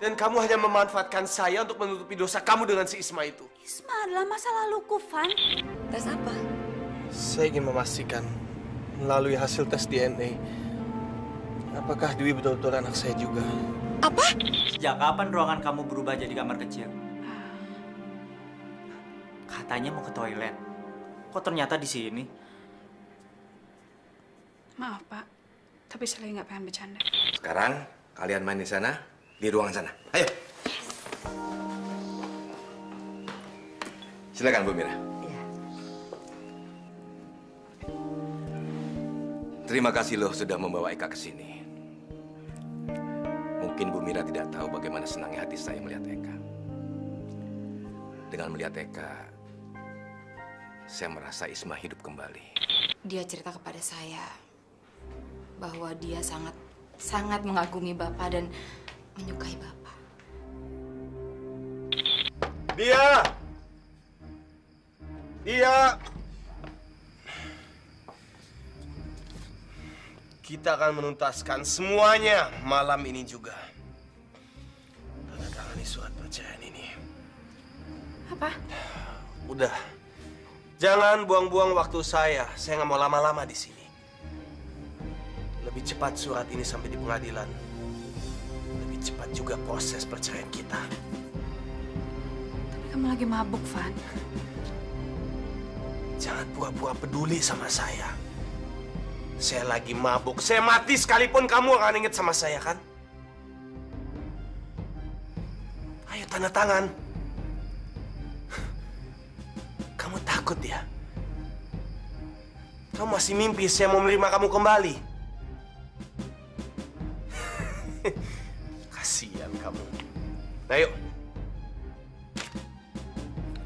Dan kamu hanya memanfaatkan saya untuk menutupi dosa kamu dengan si Isma itu. Isma adalah masa laluku, Van. Tes apa? Saya ingin memastikan melalui hasil tes DNA, apakah Dwi betul-betul anak saya juga. Apa? Sejak kapan ruangan kamu berubah jadi kamar kecil? Katanya mau ke toilet. Kok ternyata di sini? Maaf, Pak. Tapi saya lagi nggak pengen bercanda. Sekarang kalian main di sana, di ruangan sana. Ayo. Silakan Bu Mira. Iya. Terima kasih loh sudah membawa Eka ke sini. Mungkin Bu Mira tidak tahu bagaimana senangnya hati saya melihat Eka. Dengan melihat Eka, saya merasa Isma hidup kembali. Dia cerita kepada saya bahwa dia sangat mengagumi Bapak dan menyukai Bapak. Dia! Kita akan menuntaskan semuanya malam ini juga. Tanda tangani surat perceraian ini. Apa? Udah. Jangan buang-buang waktu saya. Saya nggak mau lama-lama di sini. Lebih cepat surat ini sampai di pengadilan. Lebih cepat juga proses perceraian kita. Tapi kamu lagi mabuk, Van. Jangan pura-pura peduli sama saya. Saya lagi mabuk. Saya mati sekalipun kamu akan ingat sama saya, kan? Ayo tanda tangan. Kamu takut ya? Kamu masih mimpi saya mau menerima kamu kembali? Kasihan kamu. Nah, yuk.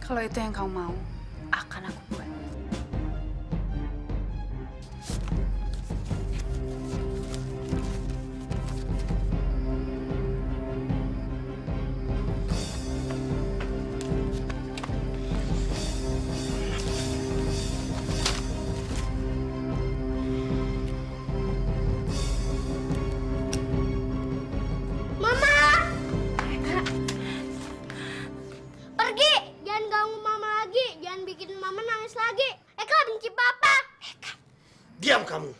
Kalau itu yang kamu mau, akan aku buat. Pergi! Jangan ganggu Mama lagi. Jangan bikin Mama nangis lagi. Eka benci Papa. Diam kamu.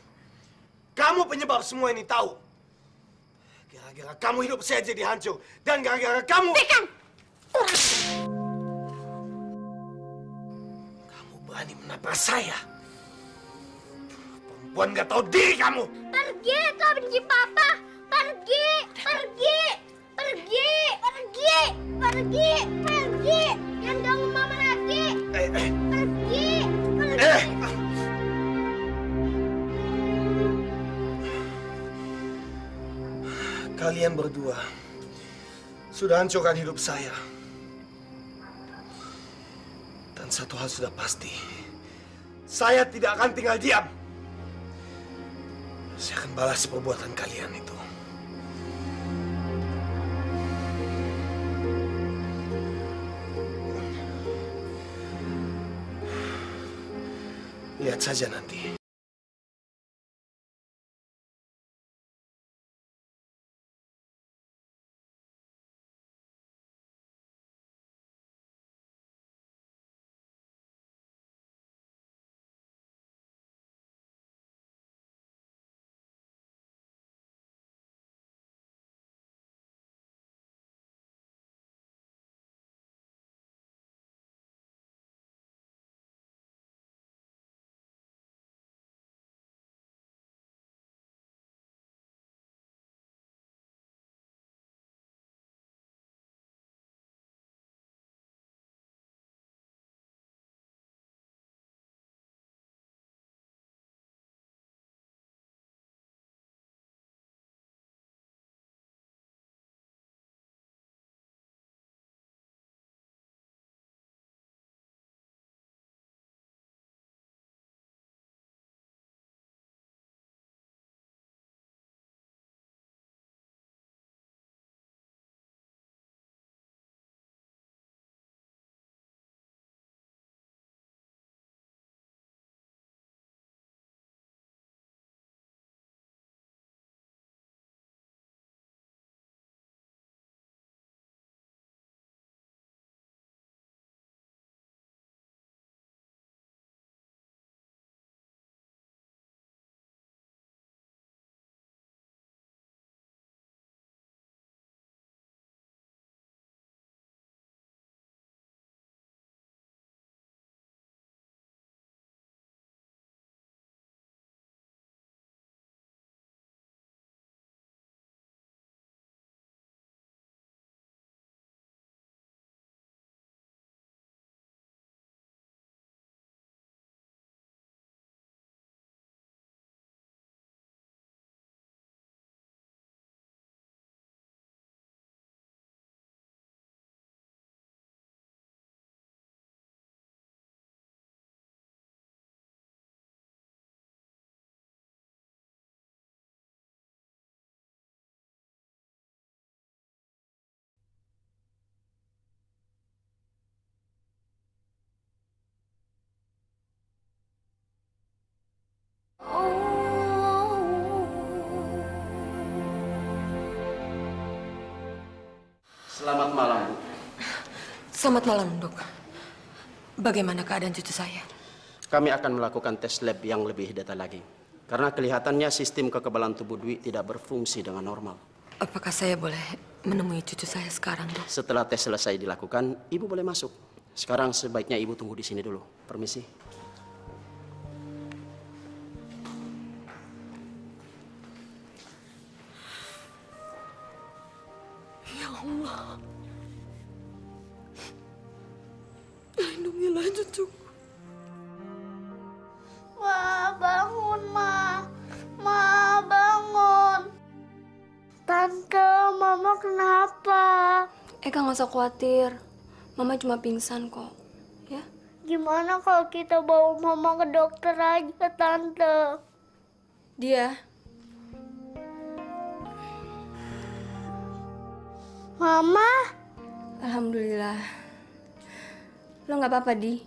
Kamu penyebab semua ini, tahu? Gara-gara kamu hidup saya jadi hancur. Dan gara-gara kamu... Tekan! Kamu berani menabrak saya. Perempuan nggak tahu diri kamu. Pergi! Eka benci Papa. Pergi! Pergi! Pergi! Pergi! Pergi! Pergi! Jangan ganggu Mama lagi. Pergi! Pergi! Kalian berdua sudah hancurkan hidup saya. Dan satu hal sudah pasti. Saya tidak akan tinggal diam. Saya akan balas perbuatan kalian itu. Lihat saja nanti. Selamat malam, Bu. Selamat malam, Dok. Bagaimana keadaan cucu saya? Kami akan melakukan tes lab yang lebih detail lagi. Karena kelihatannya sistem kekebalan tubuh Dwi tidak berfungsi dengan normal. Apakah saya boleh menemui cucu saya sekarang, Dok? Setelah tes selesai dilakukan, Ibu boleh masuk. Sekarang sebaiknya Ibu tunggu di sini dulu. Permisi. Ya Allah. Lindungilah cucuku. Ma, bangun, Ma. Ma, bangun. Tante, Mama kenapa? Eka nggak usah khawatir. Mama cuma pingsan kok. Ya? Gimana kalau kita bawa Mama ke dokter aja, Tante? Dia. Mama? Alhamdulillah. Lo nggak apa-apa, Di?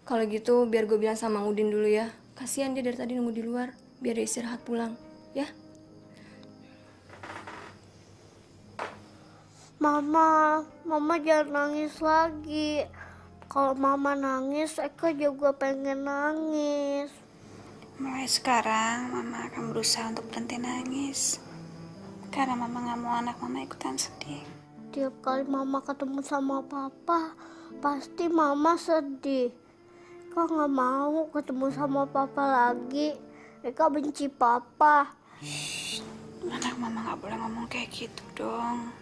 Kalau gitu biar gue bilang sama Mang Udin dulu ya. Kasihan dia dari tadi nunggu di luar. Biar dia istirahat pulang. Ya? Mama jangan nangis lagi. Kalau Mama nangis, Eka juga pengen nangis. Mulai sekarang, Mama akan berusaha untuk berhenti nangis. Karena Mama nggak mau anak Mama ikutan sedih. Tiap kali Mama ketemu sama Papa, pasti Mama sedih. Eka nggak mau ketemu sama Papa lagi. Eka benci Papa. Anak Mama nggak boleh ngomong kayak gitu dong.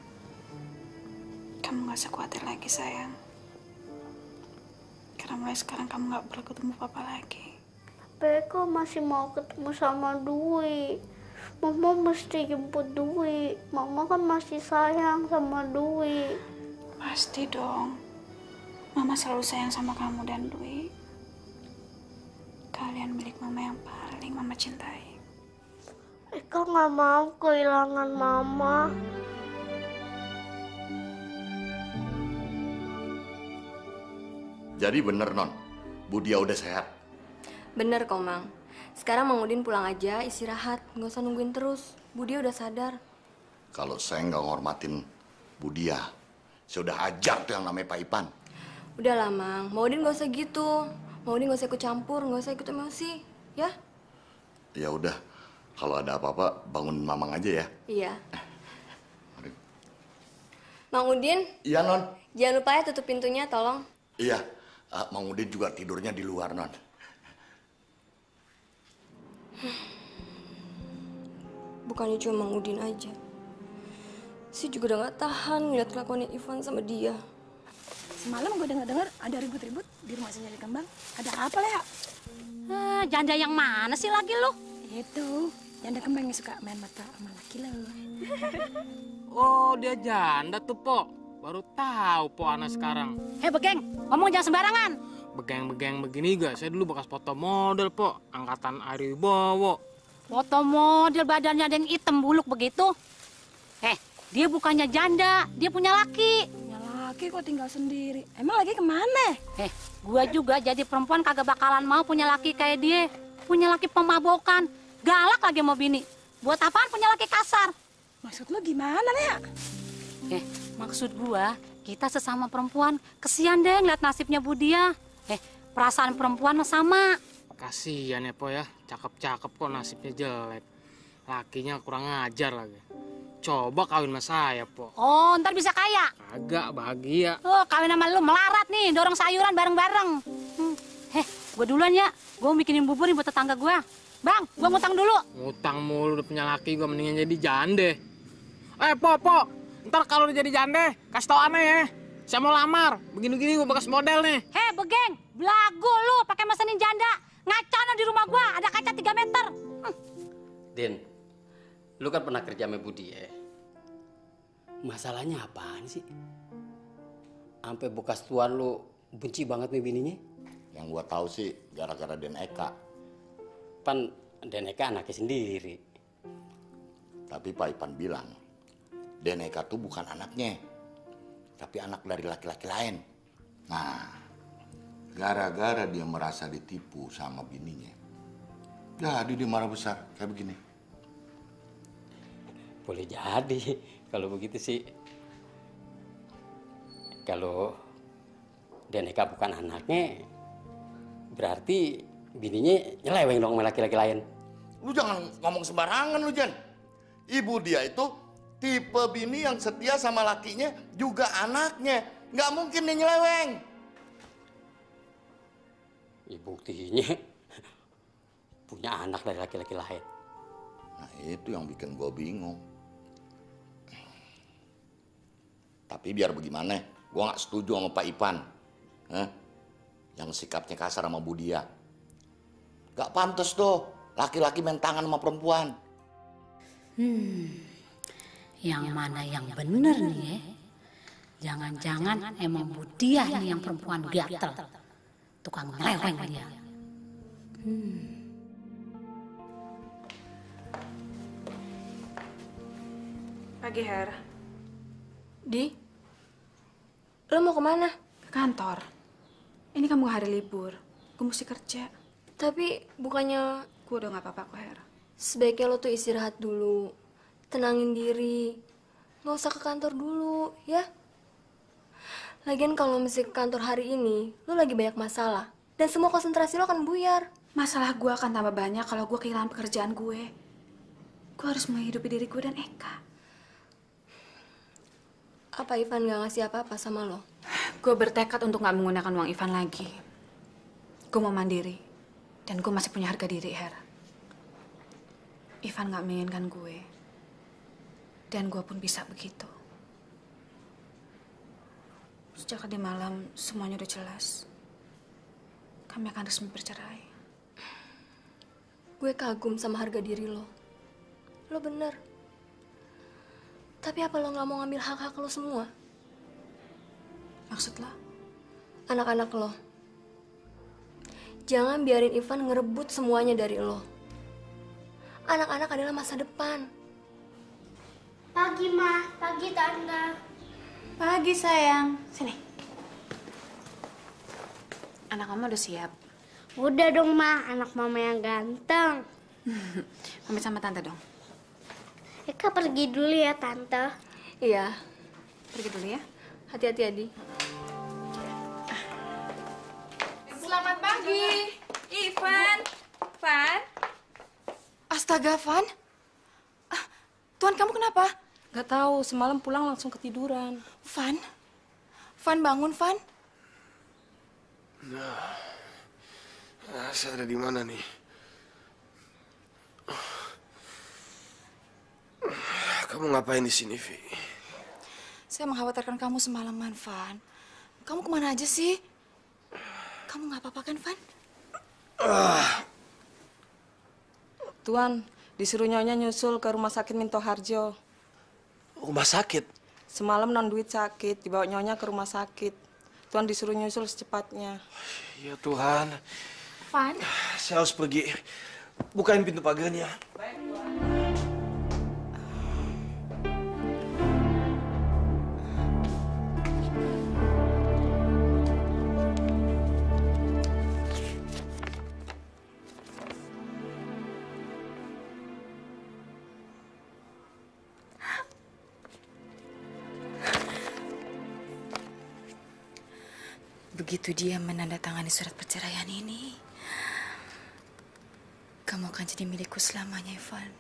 Kamu nggak usah khawatir lagi, sayang. Karena mulai sekarang kamu nggak perlu ketemu Papa lagi. Tapi Eka masih mau ketemu sama Dwi. Mama mesti jemput Dwi. Mama kan masih sayang sama Dwi. Pasti dong. Mama selalu sayang sama kamu dan Dwi. Kalian milik Mama yang paling Mama cintai. Eka nggak mau kehilangan Mama. Jadi bener, Non. Bu Dia udah sehat. Bener kok, Mang. Sekarang Mang Udin pulang aja, istirahat. Nggak usah nungguin terus. Bu Dia udah sadar. Kalau saya nggak ngormatin Bu Dia, saya udah hajar tuh yang namanya Pak Ipan. Udah lah, Mang. Mang Udin nggak usah gitu. Mang Udin nggak usah ikut campur, nggak usah ikut emosi. Ya? Ya udah, kalau ada apa-apa bangun Mamang aja ya. Iya. Mang Udin? Iya, Non. Jangan lupa ya tutup pintunya, tolong. Iya, Mang Udin juga tidurnya di luar, Non. Bukannya cuma Mang Udin aja. Si juga udah gak tahan ngeliat kelakuannya Ivan sama dia. Semalam gue dengar ada ribut-ribut di rumah si Nyali Kembang. Ada apa, Lea? Janda yang mana sih lagi lo? Itu, janda kembang yang suka main mata sama laki lo. Oh, dia janda tuh, Po. Baru tahu Po anak sekarang. Begeng, ngomong jangan sembarangan. Begeng-begeng begini gak? Saya dulu bekas foto model, Po. Angkatan Ari Wibowo. Foto model badannya ada yang hitam buluk begitu. Dia bukannya janda, dia punya laki. Punya laki kok tinggal sendiri. Emang lagi kemana? Gua juga jadi perempuan kagak bakalan mau punya laki kayak dia. Punya laki pemabokan, galak lagi mau bini. Buat apaan punya laki kasar? Maksud lu gimana, Lea? Maksud gua, kita sesama perempuan, kesian deh ngeliat nasibnya Bu Dia. Perasaan perempuan mah sama. Kasian ya, Po ya. Cakep-cakep kok nasibnya jelek. Lakinya kurang ngajar lagi. Coba kawin sama saya, Po. Oh, ntar bisa kaya? Agak bahagia. Kawin sama lu melarat nih, dorong sayuran bareng-bareng. Gue duluan ya. Gue bikinin bubur nih buat tetangga gue. Bang, gue ngutang dulu. Ngutang mulu, udah punya laki gue mendingan jadi jande. Po. Ntar kalau udah jadi jande, kasih tau aneh ya. Saya mau lamar. Begini-gini gue bekas model nih. Begeng, belagu lu pakai mesenin janda. Ngacana di rumah gue, ada kaca 3 meter. Din, lu kan pernah kerja sama Budi ya. Masalahnya apaan sih? Sampai bekas tuan lu benci banget sama bininya? Yang gua tahu sih gara-gara Den Eka. Pan Den Eka anaknya sendiri. Tapi Pak Ipan bilang, Den Eka tuh bukan anaknya, tapi anak dari laki-laki lain. Nah, gara-gara dia merasa ditipu sama bininya, jadi dia marah besar kayak begini. Boleh jadi, kalau begitu sih kalau Deneka bukan anaknya, berarti bininya nyeleweng dong sama laki-laki lain. Lu jangan ngomong sembarangan lu, Jan. Ibu dia itu tipe bini yang setia sama lakinya juga anaknya. Nggak mungkin dia nyeleweng. Buktinya punya anak dari laki-laki lain. Nah itu yang bikin gue bingung. Tapi biar bagaimana, gue nggak setuju sama Pak Ipan. Yang sikapnya kasar sama Budia. Gak pantas tuh laki-laki main tangan sama perempuan. Yang mana yang bener nih ya? Jangan-jangan emang Budia nih yang perempuan gatel. Tukang nyeleweng dia. Pagi, Her. Di, lo mau kemana? Ke kantor. Ini kan mau hari libur. Gue mesti kerja. Tapi bukannya... Gue udah gak apa-apa kok, Her. Sebaiknya lo tuh istirahat dulu. Tenangin diri. Nggak usah ke kantor dulu, ya? Lagian kalau mesti ke kantor hari ini, lo lagi banyak masalah. Dan semua konsentrasi lo akan buyar. Masalah gue akan tambah banyak kalau gue kehilangan pekerjaan gue. Gue harus menghidupi diri gue dan Eka. Apa Ivan gak ngasih apa-apa sama lo? Gue bertekad untuk gak menggunakan uang Ivan lagi. Gue mau mandiri. Dan gue masih punya harga diri, Her. Ivan gak menginginkan gue. Dan gue pun bisa begitu. Sejak tadi malam, semuanya udah jelas. Kami akan resmi bercerai. Gue kagum sama harga diri lo. Lo bener. Tapi apa lo gak mau ngambil hak-hak lo semua? Maksud lo? Anak-anak lo. Jangan biarin Ivan ngerebut semuanya dari lo. Anak-anak adalah masa depan. Pagi, Ma. Pagi, Tante. Pagi, sayang. Sini. Anak mama udah siap? Udah dong, Ma. Anak mama yang ganteng. Pamit sama Tante dong. Eka pergi dulu ya, Tante. Iya. Pergi dulu ya. Hati-hati, Adi. Selamat pagi, Ivan. Van? Astaga, Van. Tuan, kamu kenapa? Gak tahu, semalam pulang langsung ketiduran. Van? Van, bangun, Van. Nah, saya ada di mana nih? Kamu ngapain di sini, Vi? Saya mengkhawatirkan kamu semalaman, Van. Kamu kemana aja sih? Kamu nggak apa-apa kan, Van? Tuan, disuruh Nyonya nyusul ke rumah sakit Minto Harjo. Rumah sakit? Semalam non duit sakit, dibawa Nyonya ke rumah sakit. Tuan disuruh nyusul secepatnya. Ya Tuhan. Van? Saya harus pergi. Bukain pintu pagarnya. Baik, Tuan. Begitu dia menandatangani surat perceraian ini, kamu akan jadi milikku selamanya, Ivan.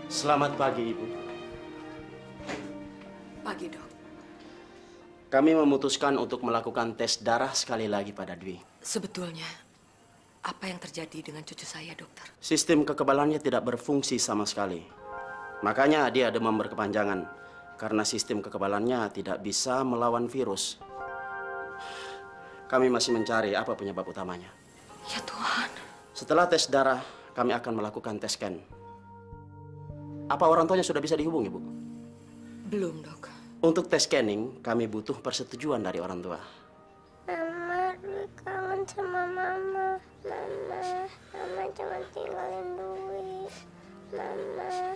Selamat pagi, Ibu. Pagi, Dok. Kami memutuskan untuk melakukan tes darah sekali lagi pada Dwi. Sebetulnya, apa yang terjadi dengan cucu saya, dokter? Sistem kekebalannya tidak berfungsi sama sekali. Makanya dia demam berkepanjangan. Karena sistem kekebalannya tidak bisa melawan virus. Kami masih mencari apa penyebab utamanya. Ya Tuhan. Setelah tes darah, kami akan melakukan tes scan. Apa orang tuanya sudah bisa dihubungi, Bu? Belum, Dok. Untuk tes scanning, kami butuh persetujuan dari orang tua. Mama, Dwi kangen sama Mama. Mama jangan tinggalin Dwi. Mama,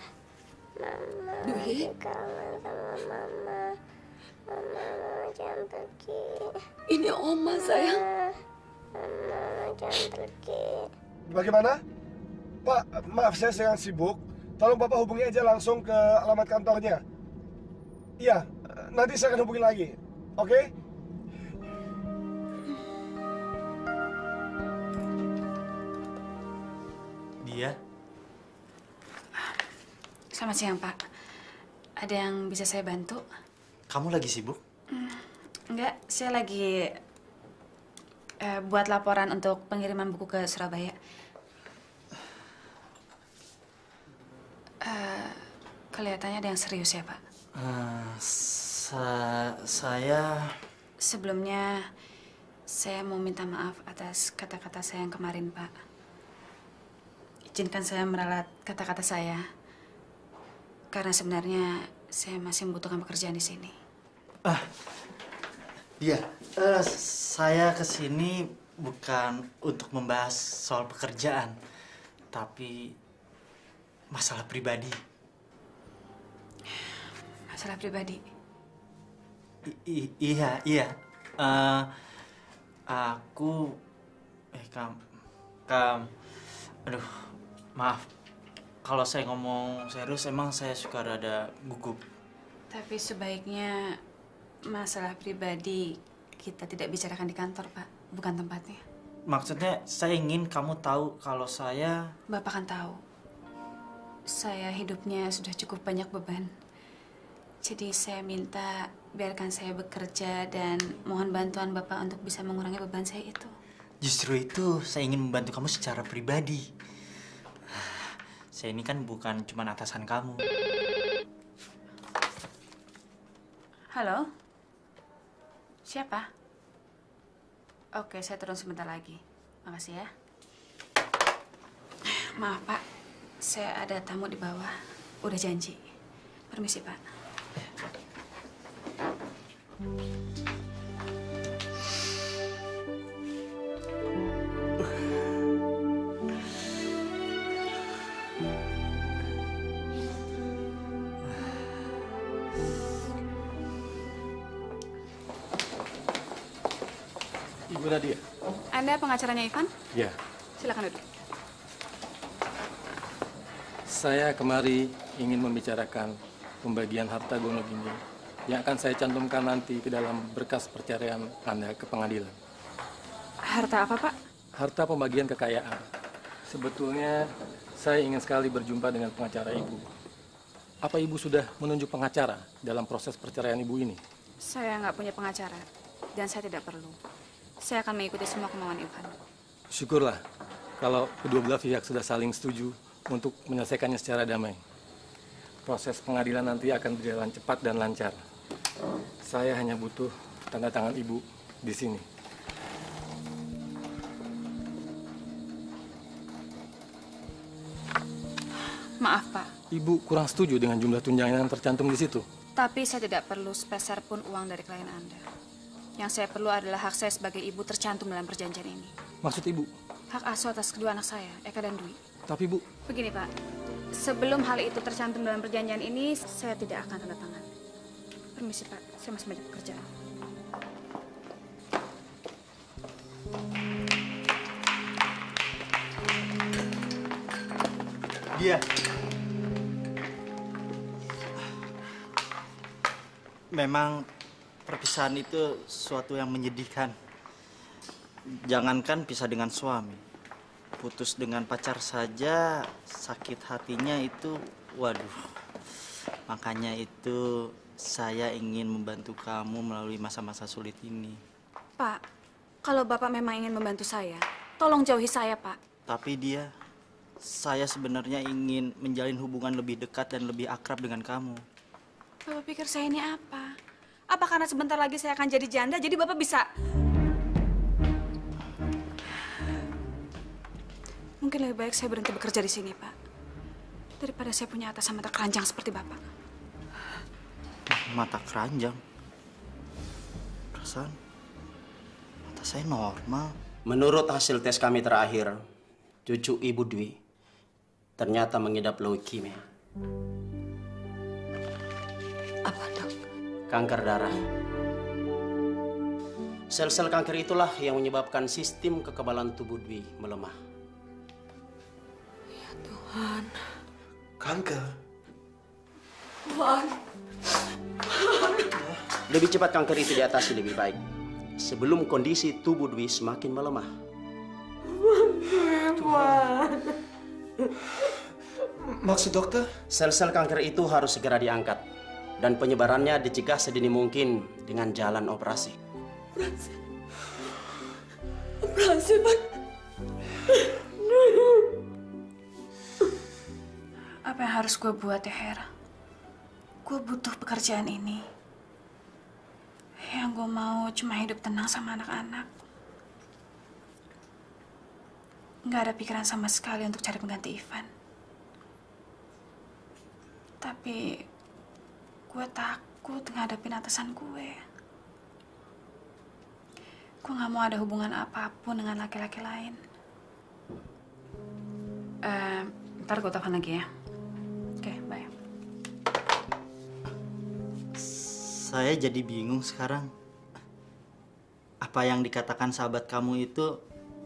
Dwi kangen sama Mama. Mama jangan pergi. Ini Oma sayang. Mama jangan pergi. Bagaimana? Pak, maaf saya sedang sibuk. Tolong Bapak hubungi aja langsung ke alamat kantornya. Iya, nanti saya akan hubungi lagi. Oke? Dia? Selamat siang, Pak. Ada yang bisa saya bantu? Kamu lagi sibuk? Enggak, saya lagi buat laporan untuk pengiriman buku ke Surabaya. Kelihatannya ada yang serius ya, Pak? Saya... Sebelumnya, saya mau minta maaf atas kata-kata saya yang kemarin, Pak. Izinkan saya meralat kata-kata saya. Karena sebenarnya saya masih membutuhkan pekerjaan di sini. Dia, saya kesini bukan untuk membahas soal pekerjaan, tapi masalah pribadi. Masalah pribadi? Iya. Aku... Aduh, maaf. Kalau saya ngomong serius, emang saya suka rada gugup. Tapi sebaiknya masalah pribadi kita tidak bicarakan di kantor, Pak. Bukan tempatnya. Maksudnya, saya ingin kamu tahu kalau saya... Bapak kan tahu. Saya hidupnya sudah cukup banyak beban. Jadi saya minta biarkan saya bekerja dan mohon bantuan Bapak untuk bisa mengurangi beban saya itu. Justru itu, saya ingin membantu kamu secara pribadi. Saya ini kan bukan cuma atasan kamu. Halo? Siapa? Oke, saya turun sebentar lagi. Makasih ya. Maaf, Pak. Saya ada tamu di bawah. Udah janji. Permisi, Pak. Ibu Nadia. Anda pengacaranya Ivan? Ya. Silakan duduk. Saya kemari ingin membicarakan pembagian harta Gonogini yang akan saya cantumkan nanti ke dalam berkas perceraian Anda ke pengadilan. Harta apa, Pak? Harta pembagian kekayaan. Sebetulnya saya ingin sekali berjumpa dengan pengacara Ibu. Apa Ibu sudah menunjuk pengacara dalam proses perceraian Ibu ini? Saya nggak punya pengacara dan saya tidak perlu. Saya akan mengikuti semua kemauan Ivan. Syukurlah kalau kedua belah pihak sudah saling setuju untuk menyelesaikannya secara damai. Proses pengadilan nanti akan berjalan cepat dan lancar. Saya hanya butuh tanda tangan Ibu di sini. Maaf, Pak. Ibu kurang setuju dengan jumlah tunjangan yang tercantum di situ. Tapi saya tidak perlu sepeser pun uang dari klien Anda. Yang saya perlu adalah hak saya sebagai ibu tercantum dalam perjanjian ini. Maksud Ibu? Hak asuh atas kedua anak saya, Eka dan Dwi. Tapi Bu... Begini, Pak. Sebelum hal itu tercantum dalam perjanjian ini, saya tidak akan tanda tangan. Permisi, Pak. Saya masih banyak pekerjaan. Dia. Memang perpisahan itu suatu yang menyedihkan. Jangankan pisah dengan suami, putus dengan pacar saja sakit hatinya itu, waduh. Makanya itu saya ingin membantu kamu melalui masa-masa sulit ini. Pak, kalau Bapak memang ingin membantu saya, tolong jauhi saya, Pak. Tapi saya sebenarnya ingin menjalin hubungan lebih dekat dan lebih akrab dengan kamu. Bapak pikir saya ini apa? Apa karena sebentar lagi saya akan jadi janda, jadi Bapak bisa... Mungkin lebih baik saya berhenti bekerja di sini, Pak. Daripada saya punya atasan mata keranjang seperti Bapak. mata keranjang. Perasaan mata saya normal. Menurut hasil tes kami terakhir, cucu Ibu Dwi ternyata mengidap leukemia. Apa, Dok? Kanker darah. Sel-sel kanker itulah yang menyebabkan sistem kekebalan tubuh Dwi melemah. Ya Tuhan. Kanker? Van. Lebih cepat kanker itu diatasi lebih baik sebelum kondisi tubuh Dwi semakin melemah. Van. Maksud dokter? Sel-sel kanker itu harus segera diangkat dan penyebarannya dicegah sedini mungkin dengan jalan operasi. Operasi, Van. Apa yang harus gue buat ya, Her? Gue butuh pekerjaan ini. Yang gue mau cuma hidup tenang sama anak-anak. Nggak ada pikiran sama sekali untuk cari pengganti Ivan. Tapi gue takut ngadepin atasan gue. Gue nggak mau ada hubungan apapun dengan laki-laki lain. Ntar gue telepon lagi ya. Oke, bye. Saya jadi bingung sekarang. Apa yang dikatakan sahabat kamu itu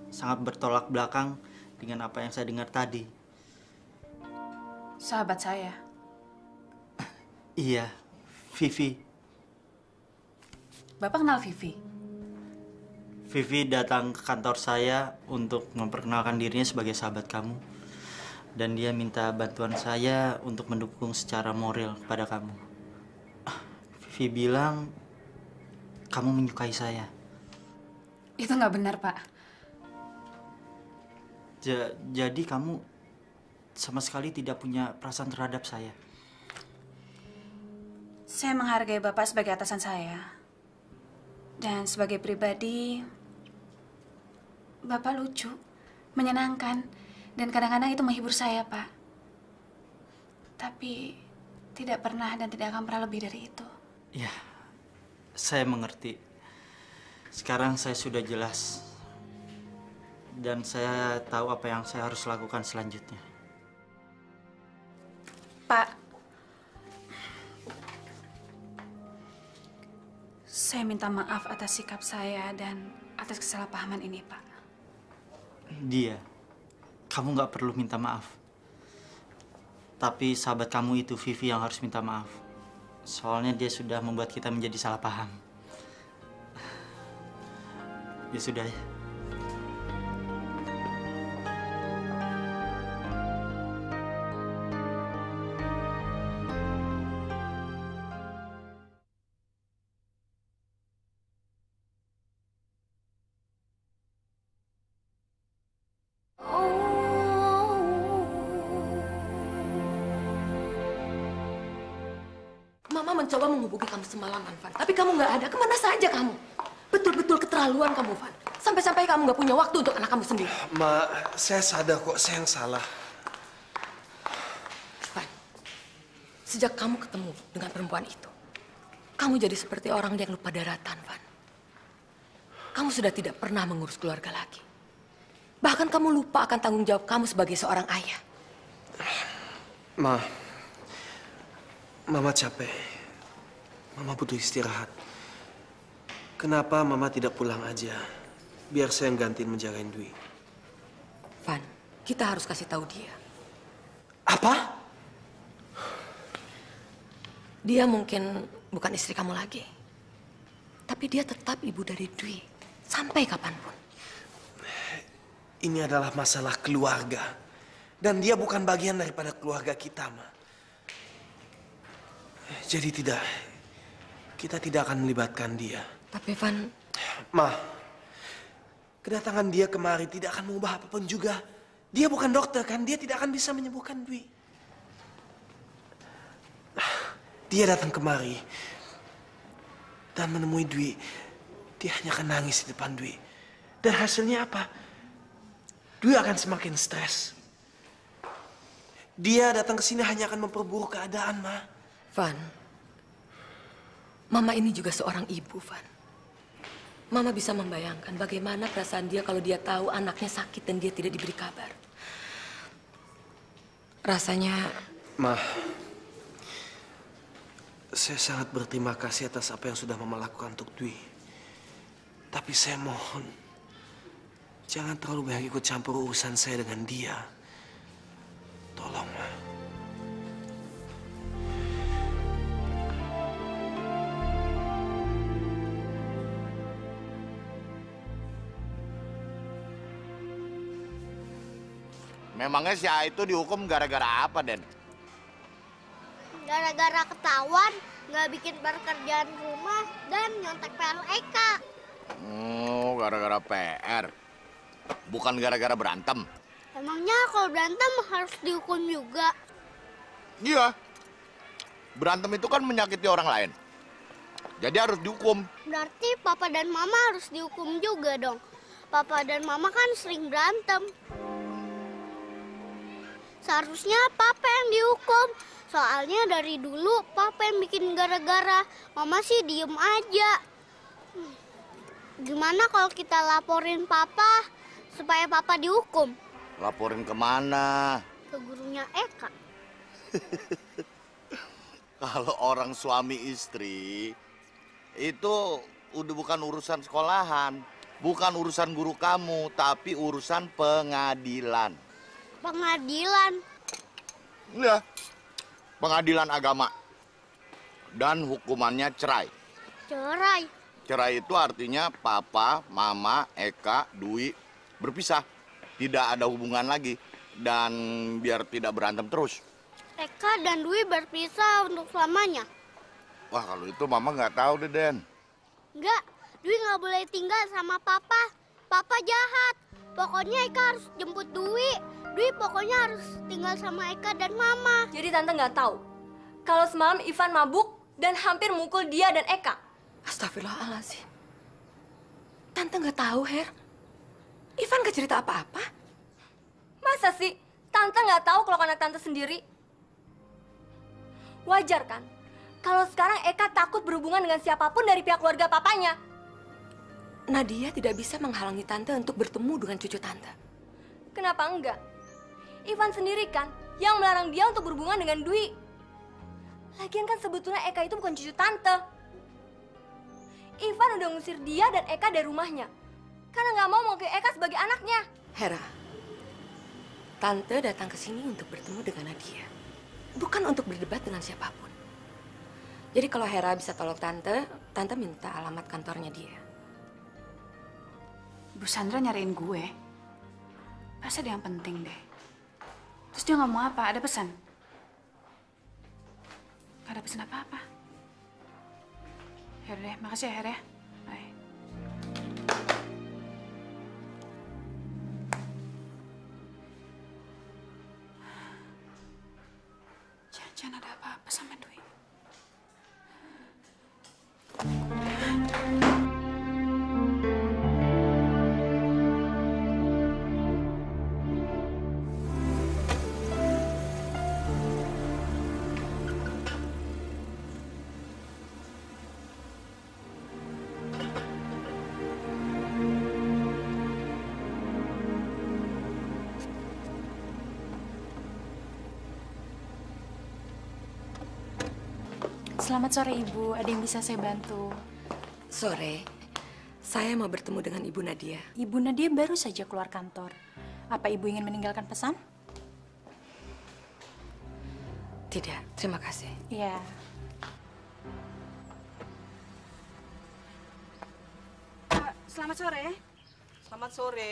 sangat bertolak belakang dengan apa yang saya dengar tadi. Sahabat saya? Iya, Vivi. Bapak kenal Vivi? Vivi datang ke kantor saya untuk memperkenalkan dirinya sebagai sahabat kamu. Dan dia minta bantuan saya untuk mendukung secara moral kepada kamu. Vivi bilang kamu menyukai saya. Itu nggak benar, Pak. Jadi kamu sama sekali tidak punya perasaan terhadap saya? Saya menghargai Bapak sebagai atasan saya. Dan sebagai pribadi, Bapak lucu, menyenangkan, dan kadang-kadang itu menghibur saya, Pak. Tapi tidak pernah dan tidak akan pernah lebih dari itu. Ya, saya mengerti. Sekarang saya sudah jelas. Dan saya tahu apa yang saya harus lakukan selanjutnya. Pak, saya minta maaf atas sikap saya dan atas kesalahpahaman ini, Pak. Dia, kamu nggak perlu minta maaf. Tapi sahabat kamu itu, Vivi, yang harus minta maaf. Soalnya dia sudah membuat kita menjadi salah paham. Ya sudah ya. Mama mencoba menghubungi kamu semalaman, Van. Tapi kamu nggak ada. Kemana saja kamu? Betul-betul keterlaluan kamu, Van. Sampai-sampai kamu nggak punya waktu untuk anak kamu sendiri. Ma, saya sadar kok saya yang salah. Van, sejak kamu ketemu dengan perempuan itu, kamu jadi seperti orang yang lupa daratan, Van. Kamu sudah tidak pernah mengurus keluarga lagi. Bahkan kamu lupa akan tanggung jawab kamu sebagai seorang ayah. Ma, Mama capek. Mama butuh istirahat. Kenapa Mama tidak pulang aja? Biar saya yang gantiin menjagain Dwi. Van, kita harus kasih tahu dia. Apa? Dia mungkin bukan istri kamu lagi. Tapi dia tetap ibu dari Dwi. Sampai kapanpun. Ini adalah masalah keluarga. Dan dia bukan bagian daripada keluarga kita, Ma. Jadi kita tidak akan melibatkan dia. Tapi Van... Ma, kedatangan dia kemari tidak akan mengubah apapun juga. Dia bukan dokter kan, dia tidak akan bisa menyembuhkan Dwi. Dia datang kemari dan menemui Dwi. Dia hanya akan nangis di depan Dwi. Dan hasilnya apa? Dwi akan semakin stres. Dia datang ke sini hanya akan memperburuk keadaan, Ma. Van, Mama ini juga seorang ibu, Van. Mama bisa membayangkan bagaimana perasaan dia kalau dia tahu anaknya sakit dan dia tidak diberi kabar. Rasanya... Ma, saya sangat berterima kasih atas apa yang sudah Mama lakukan untuk Dwi. Tapi saya mohon, jangan terlalu banyak ikut campur urusan saya dengan dia. Tolong, Ma. Memangnya si A itu dihukum gara-gara apa, Den? Gara-gara ketahuan nggak bikin pekerjaan rumah dan nyontek PR Eka. Oh, gara-gara PR. Bukan gara-gara berantem. Emangnya kalau berantem harus dihukum juga? Iya. Berantem itu kan menyakiti orang lain. Jadi harus dihukum. Berarti Papa dan Mama harus dihukum juga dong. Papa dan Mama kan sering berantem. Seharusnya Papa yang dihukum. Soalnya dari dulu Papa yang bikin gara-gara. Mama sih diem aja. Gimana kalau kita laporin Papa supaya Papa dihukum? Laporin kemana? Ke gurunya Eka. Kalau orang suami istri, itu udah bukan urusan sekolahan. Bukan urusan guru kamu, tapi urusan pengadilan. Pengadilan? Iya, pengadilan agama. Dan hukumannya cerai. Cerai? Cerai itu artinya Papa, Mama, Eka, Dwi berpisah. Tidak ada hubungan lagi. Dan biar tidak berantem terus. Eka dan Dwi berpisah untuk selamanya? Wah, kalau itu Mama nggak tahu deh, Den. Enggak, Dwi nggak boleh tinggal sama Papa. Papa jahat. Pokoknya Eka harus jemput Dwi. Dwi pokoknya harus tinggal sama Eka dan Mama. Jadi Tante nggak tahu kalau semalam Ivan mabuk dan hampir mukul dia dan Eka. Astagfirullahaladzim. Tante nggak tahu, Her. Ivan nggak cerita apa-apa. Masa sih Tante nggak tahu kalau anak Tante sendiri? Wajar kan kalau sekarang Eka takut berhubungan dengan siapapun dari pihak keluarga papanya. Nadia tidak bisa menghalangi Tante untuk bertemu dengan cucu Tante. Kenapa enggak? Ivan sendiri kan yang melarang dia untuk berhubungan dengan Dwi. Lagian kan sebetulnya Eka itu bukan cucu Tante. Ivan udah ngusir dia dan Eka dari rumahnya karena nggak mau mengakui Eka sebagai anaknya. Hera, Tante datang ke sini untuk bertemu dengan Nadia, bukan untuk berdebat dengan siapapun. Jadi kalau Hera bisa tolong Tante minta alamat kantornya dia. Bu Sandra nyariin gue. Pasti ada yang penting deh. Terus dia ngomong apa? Ada pesan? Gak ada pesan apa-apa. Yaudah deh, makasih ya Her ya. Bye. Jangan ada apa-apa sama Dwi. Selamat sore Ibu, ada yang bisa saya bantu? Sore, saya mau bertemu dengan Ibu Nadia. Ibu Nadia baru saja keluar kantor. Apa Ibu ingin meninggalkan pesan? Tidak, terima kasih. Iya. Selamat sore. Selamat sore.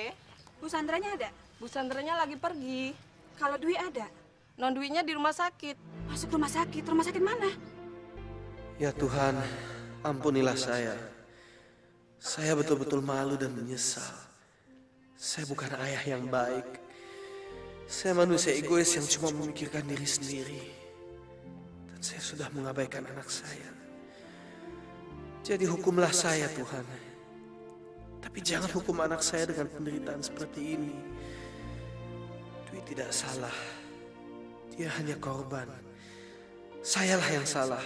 Bu Sandranya ada? Bu Sandranya lagi pergi. Kalau Dwi ada? Non Dwinya di rumah sakit. Masuk rumah sakit? Rumah sakit mana? Ya Tuhan, ampunilah saya. Saya betul-betul malu dan menyesal. Saya bukan ayah yang baik. Saya manusia egois yang cuma memikirkan diri sendiri. Dan saya sudah mengabaikan anak saya. Jadi hukumlah saya, Tuhan. Tapi jangan hukum anak saya dengan penderitaan seperti ini. Dwi tidak salah. Dia hanya korban. Sayalah yang salah.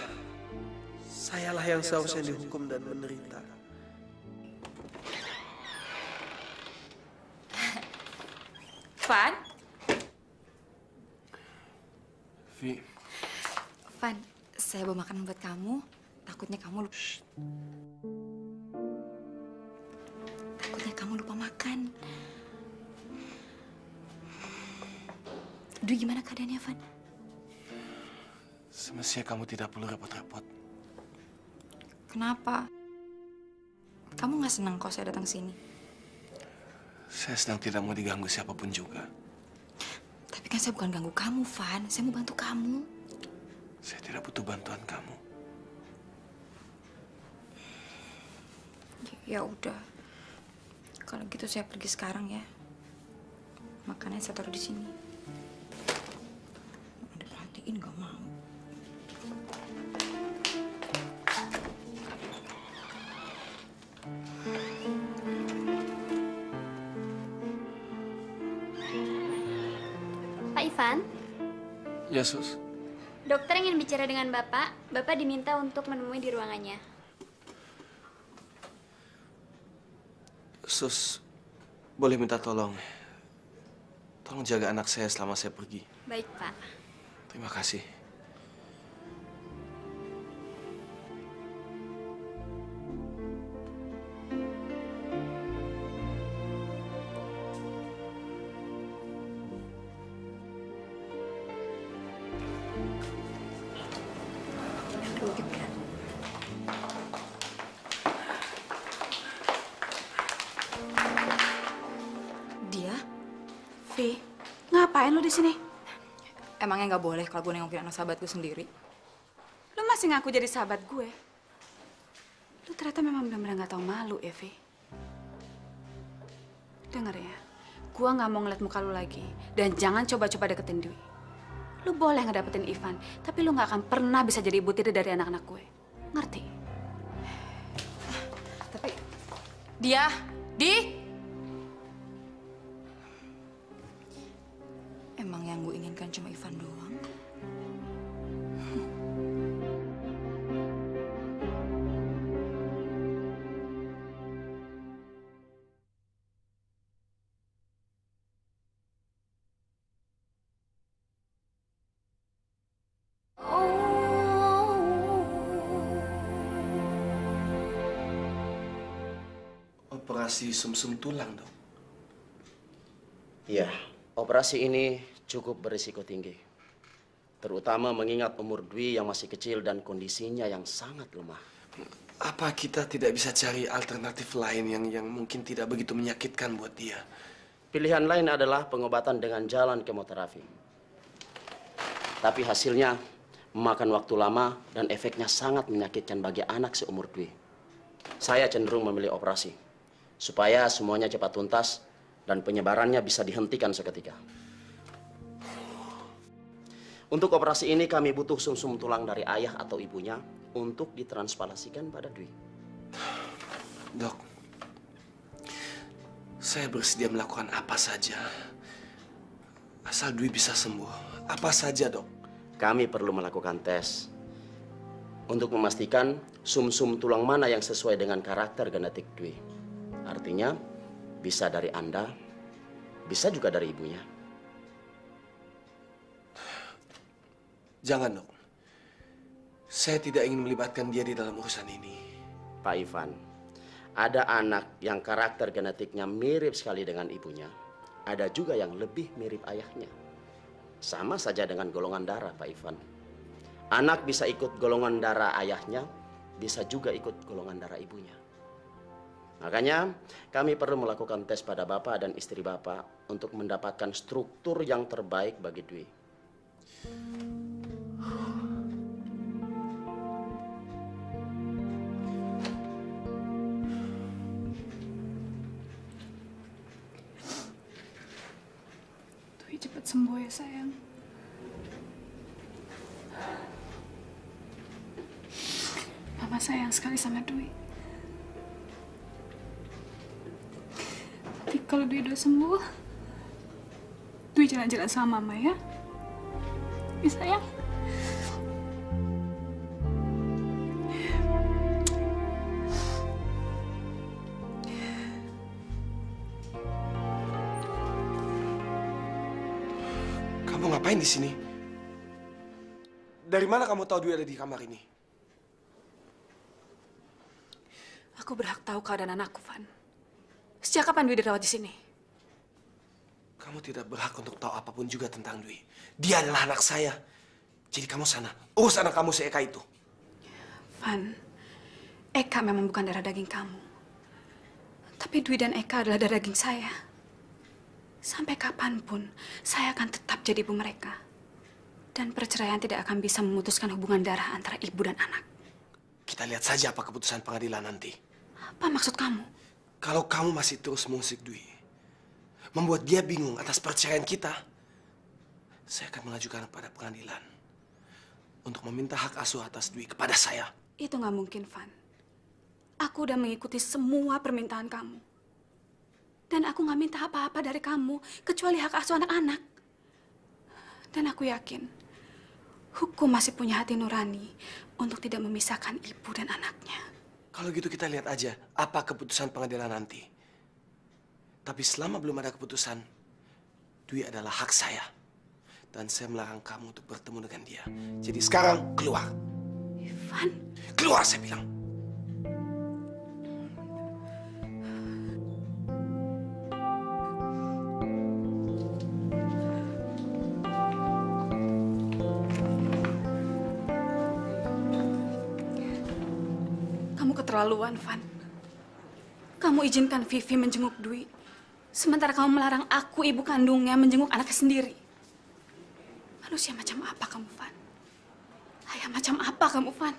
Sayalah yang seharusnya dihukum dan menderita. Van? Vi. Van, saya bawa makanan buat kamu. Takutnya kamu lupa. Takutnya kamu lupa makan. Dwi, gimana keadaannya, Van? Semestinya kamu tidak perlu repot-repot. Kenapa? Kamu nggak senang kalau saya datang sini? Saya sedang tidak mau diganggu siapapun juga. Tapi kan saya bukan ganggu kamu, Van. Saya mau bantu kamu. Saya tidak butuh bantuan kamu. Ya udah. Kalau gitu saya pergi sekarang ya. Makannya saya taruh di sini. Ada perhatiin nggak mau. Pak Ivan, Ya, Sus. dokter ingin bicara dengan Bapak. Bapak diminta untuk menemui di ruangannya. Sus, boleh minta tolong? Tolong jaga anak saya selama saya pergi. Baik, Pak. Terima kasih. Dia? Vi, ngapain lu di sini? Emangnya nggak boleh kalau gue nengokin anak sahabat gue sendiri? Lu masih ngaku jadi sahabat gue? Lu ternyata memang benar-benar nggak tahu malu ya, Vi. Dengar ya, gua nggak mau ngeliat muka lu lagi. Dan jangan coba-coba deketin Dwi. Lu boleh ngedapetin Ivan, tapi lu nggak akan pernah bisa jadi ibu tiri dari anak-anak gue. Ngerti? Tapi dia, emang yang gue inginkan cuma Ivan doang? Operasi sumsum tulang, Dok. Iya, operasi ini cukup berisiko tinggi. Terutama mengingat umur Dwi yang masih kecil dan kondisinya yang sangat lemah. Apa kita tidak bisa cari alternatif lain yang mungkin tidak begitu menyakitkan buat dia? Pilihan lain adalah pengobatan dengan jalan kemoterapi. Tapi hasilnya memakan waktu lama dan efeknya sangat menyakitkan bagi anak seumur Dwi. Saya cenderung memilih operasi, supaya semuanya cepat tuntas dan penyebarannya bisa dihentikan seketika. Untuk operasi ini kami butuh sumsum tulang dari ayah atau ibunya untuk ditransplantasikan pada Dwi. Dok, saya bersedia melakukan apa saja. Asal Dwi bisa sembuh. Apa saja, Dok. Kami perlu melakukan tes untuk memastikan sumsum tulang mana yang sesuai dengan karakter genetik Dwi. Artinya, bisa dari Anda, bisa juga dari ibunya. Jangan, Dok. Saya tidak ingin melibatkan dia di dalam urusan ini. Pak Ivan, ada anak yang karakter genetiknya mirip sekali dengan ibunya. Ada juga yang lebih mirip ayahnya. Sama saja dengan golongan darah, Pak Ivan. Anak bisa ikut golongan darah ayahnya, bisa juga ikut golongan darah ibunya. Makanya, kami perlu melakukan tes pada Bapak dan istri Bapak untuk mendapatkan struktur yang terbaik bagi Dwi. Dwi cepat sembuh ya, sayang. Mama sayang sekali sama Dwi. Tapi kalau Dwi udah sembuh, Dwi jalan-jalan sama Mama ya. Ya sayang. ngapain di sini? Dari mana kamu tahu Dwi ada di kamar ini? Aku berhak tahu keadaan anakku, Van. Sejak kapan Dwi dirawat di sini? Kamu tidak berhak untuk tahu apapun juga tentang Dwi. Dia adalah anak saya. Jadi kamu sana, urus anak kamu si Eka itu. Van, Eka memang bukan darah daging kamu. Tapi Dwi dan Eka adalah darah daging saya. Sampai kapanpun, saya akan tetap jadi ibu mereka. Dan perceraian tidak akan bisa memutuskan hubungan darah antara ibu dan anak. Kita lihat saja apa keputusan pengadilan nanti. Apa maksud kamu? Kalau kamu masih terus mengusik Dwi, membuat dia bingung atas perceraian kita, saya akan mengajukan pada pengadilan untuk meminta hak asuh atas Dwi kepada saya. Itu nggak mungkin, Van. Aku udah mengikuti semua permintaan kamu. Dan aku nggak minta apa-apa dari kamu, kecuali hak asuh anak-anak. Dan aku yakin, hukum masih punya hati nurani untuk tidak memisahkan ibu dan anaknya. Kalau gitu kita lihat aja apa keputusan pengadilan nanti. Tapi selama belum ada keputusan, Dwi adalah hak saya. Dan saya melarang kamu untuk bertemu dengan dia. Jadi sekarang keluar. Ivan? Keluar saya bilang. Kamu keterlaluan, Van. Kamu izinkan Vivi menjenguk Dwi. Sementara kamu melarang aku, ibu kandungnya, menjenguk anaknya sendiri. Manusia macam apa kamu, Van? Ayah macam apa kamu, Van?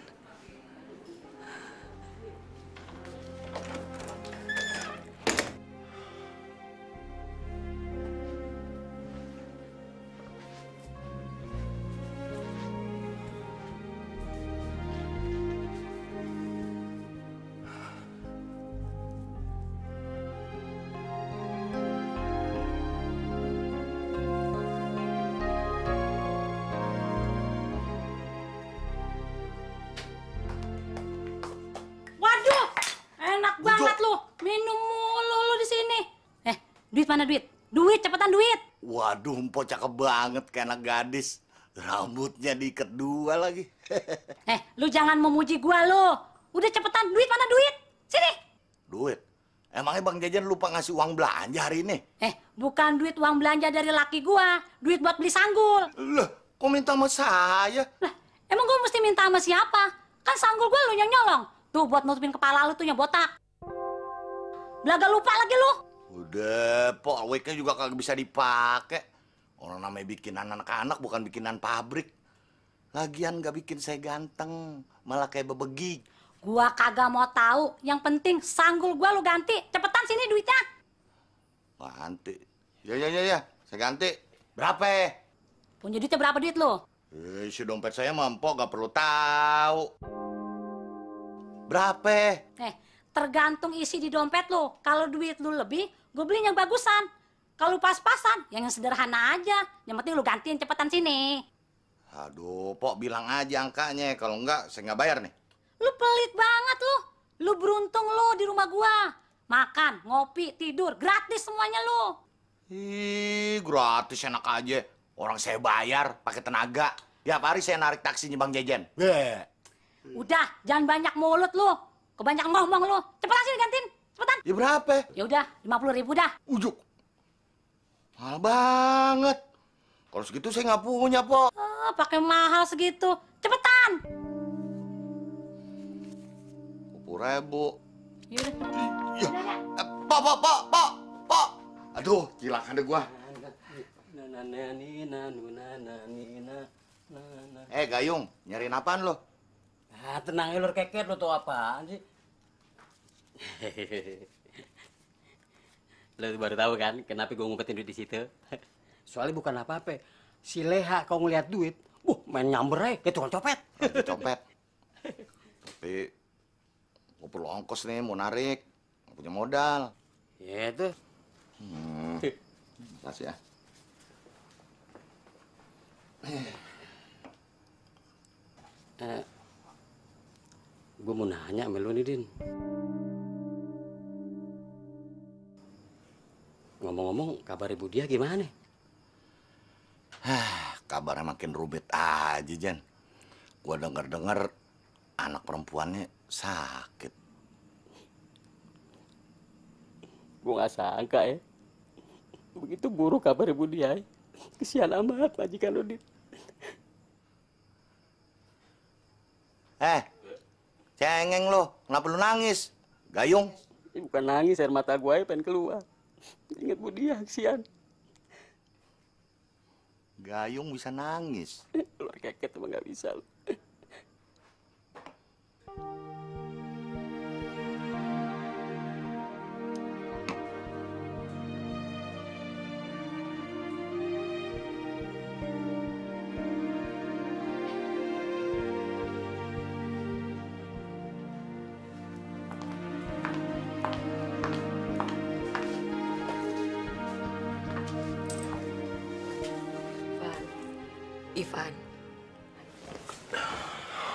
Waduh, enak banget lu. Minum mulu lu di sini. Duit mana duit? Duit, cepetan duit. Waduh, Mpok cakep banget kayak anak gadis. Rambutnya diikat dua lagi. Lu jangan memuji gua lu. Udah cepetan, duit mana duit? Sini. Duit? Emangnya Bang Jajan lupa ngasih uang belanja hari ini? Bukan duit uang belanja dari laki gua. Duit buat beli sanggul. Loh, kok minta sama saya? Lah, emang gua mesti minta sama siapa? Kan sanggul gua lu yang nyolong. Tuh buat nutupin kepala lu tuh yang botak. Belaga lupa lagi lu. Udah, Pok, aweknya juga kagak bisa dipakai. Orang namanya bikinan anak-anak bukan bikinan pabrik. Lagian gak bikin saya ganteng, malah kayak bebegik. Gua kagak mau tahu. Yang penting sanggul gua lu ganti. Cepetan sini duitnya. Ganti. Ya, saya ganti. Berapa? Punya duitnya berapa duit lu? Si dompet saya mampok gak perlu tahu. Berapa? Tergantung isi di dompet lu. Kalau duit lu lebih, gue beli yang bagusan. Kalau pas-pasan, yang sederhana aja. Yang penting lu gantiin cepetan sini. Aduh, Pok bilang aja angkanya. Kalau enggak, saya nggak bayar nih. Lu pelit banget lu. Lu beruntung lu di rumah gua. Makan, ngopi, tidur, gratis semuanya lu. Ih, gratis enak aja. Orang saya bayar pakai tenaga. Tiap hari saya narik taksinya Bang Jajan. Udah, jangan banyak mulut lu. Kebanyakan ngomong lu. Cepetan sini gantiin. Cepetan. Ya berapa? Ya udah, 50.000 dah. Ujuk. Mahal banget. Kalau segitu saya nggak punya, Pok. Pakai mahal segitu. Cepetan. 10.000. Yaudah. Pok. Aduh, cilakan deh gua. Gayung, nyariin apaan lo? Tenang lur keket lo tau apaan sih? Lo baru tahu kan kenapa gue ngumpetin duit di situ? Soalnya bukan apa-apa. Si Leha kalau ngeliat duit, main nyamber aja kayak tukang copet. Copet. Tapi gue perlu ongkos nih mau narik, nggak punya modal. Ya itu. Makasih ya. Gue mau nanya sama lu nih, Din. Ngomong-ngomong, kabar ibu dia gimana? kabarnya makin rumit aja, Jen. Gua denger-denger anak perempuannya sakit. Gua nggak sangka ya. Begitu buruk kabar Ibu Diah. Kesian amat majikan Udin. Cengeng lo, kenapa lu nangis? Gayung? Bukan nangis, air mata gue pengen keluar. Ingat Bu Diah, kesian. Gayung bisa nangis. Keluar keket emang nggak bisa lo. Ivan,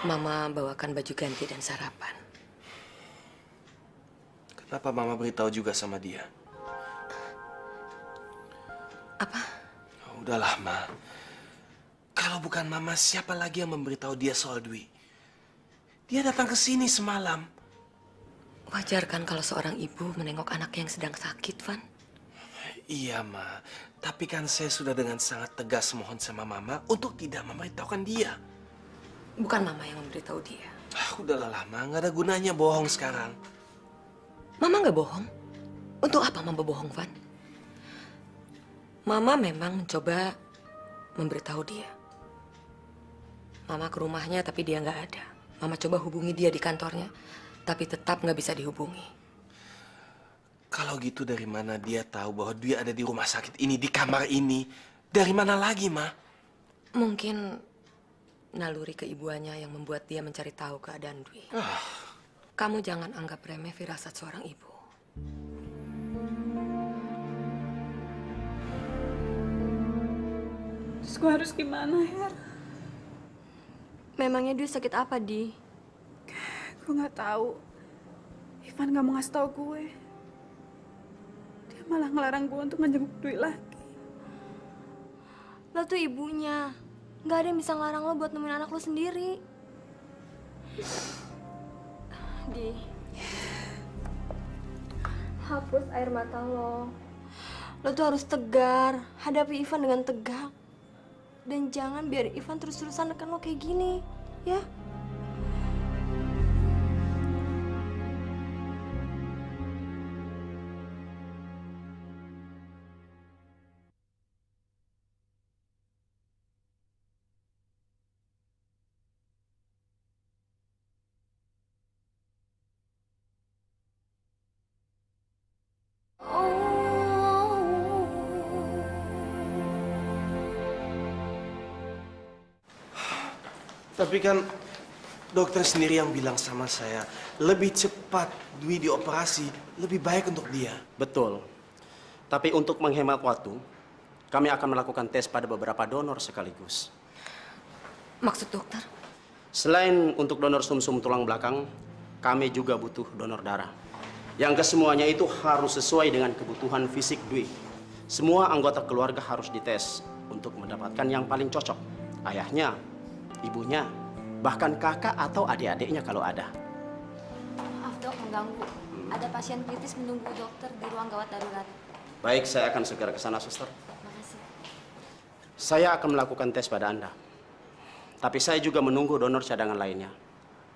Mama bawakan baju ganti dan sarapan. Kenapa Mama beritahu juga sama dia? Apa? Udahlah, Ma. Kalau bukan Mama, siapa lagi yang memberitahu dia soal Dwi? Dia datang ke sini semalam. Wajar kan kalau seorang ibu menengok anak yang sedang sakit, Van? Iya, Ma. Tapi kan saya sudah dengan sangat tegas mohon sama Mama untuk tidak memberitahukan dia. Bukan Mama yang memberitahu dia. Udahlah, Ma. Nggak ada gunanya bohong sekarang. Mama nggak bohong. Untuk apa Mama bohong, Van? Mama memang mencoba memberitahu dia. Mama ke rumahnya tapi dia nggak ada. Mama coba hubungi dia di kantornya, tapi tetap nggak bisa dihubungi. Kalau gitu dari mana dia tahu bahwa dia ada di rumah sakit ini, di kamar ini? Dari mana lagi, Ma? Mungkin naluri keibuannya yang membuat dia mencari tahu keadaan Dwi. Kamu jangan anggap remeh firasat seorang ibu. Terus gue harus gimana, Her? Memangnya Dwi sakit apa, Di? Gue nggak tahu. Ivan nggak mau ngasih tahu gue. Dia malah ngelarang gue untuk ngejenguk Dwi lagi. Lo tuh ibunya. Nggak ada yang bisa ngelarang lo buat nemuin anak lo sendiri. Di, hapus air mata lo. Lo tuh harus tegar. Hadapi Ivan dengan tegak. Dan jangan biar Ivan terus-terusan neken lo kayak gini. Ya? Tapi kan dokter sendiri yang bilang sama saya, lebih cepat Dwi dioperasi, lebih baik untuk dia. Betul. Tapi untuk menghemat waktu, kami akan melakukan tes pada beberapa donor sekaligus. Maksud dokter? Selain untuk donor sumsum tulang belakang, kami juga butuh donor darah. Yang kesemuanya itu harus sesuai dengan kebutuhan fisik Dwi. Semua anggota keluarga harus dites untuk mendapatkan yang paling cocok. Ayahnya, ibunya, bahkan kakak atau adik-adiknya kalau ada. Maaf dok, mengganggu. Ada pasien kritis menunggu dokter di ruang gawat darurat. Baik, saya akan segera ke sana, suster. Makasih. Saya akan melakukan tes pada Anda. Tapi saya juga menunggu donor cadangan lainnya.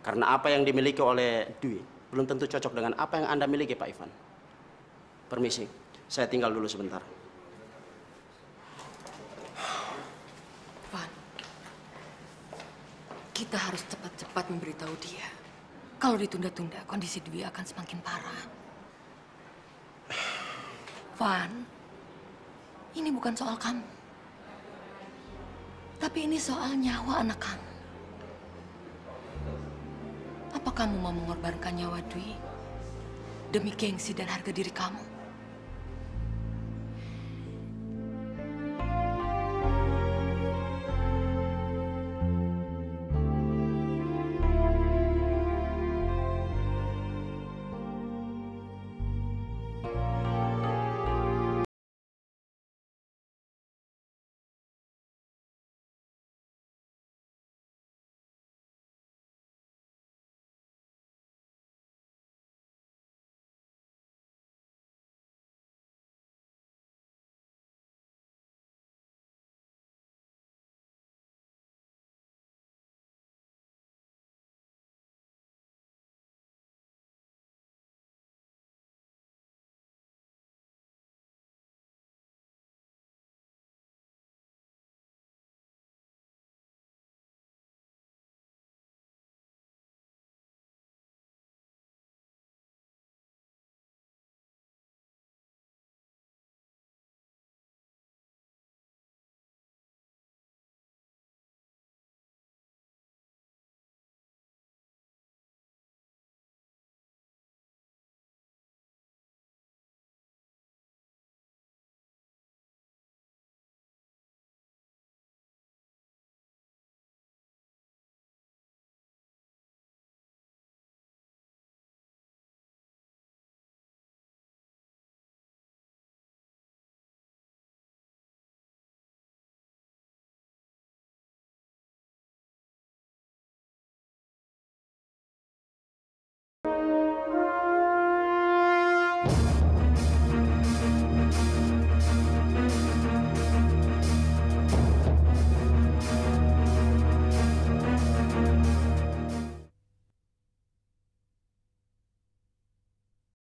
Karena apa yang dimiliki oleh Dwi belum tentu cocok dengan apa yang Anda miliki, Pak Ivan. Permisi, saya tinggal dulu sebentar. Kita harus cepat-cepat memberitahu dia. Kalau ditunda-tunda, kondisi Dwi akan semakin parah. Van, ini bukan soal kamu. Tapi ini soal nyawa anak kamu. Apa kamu mau mengorbankan nyawa Dwi demi gengsi dan harga diri kamu?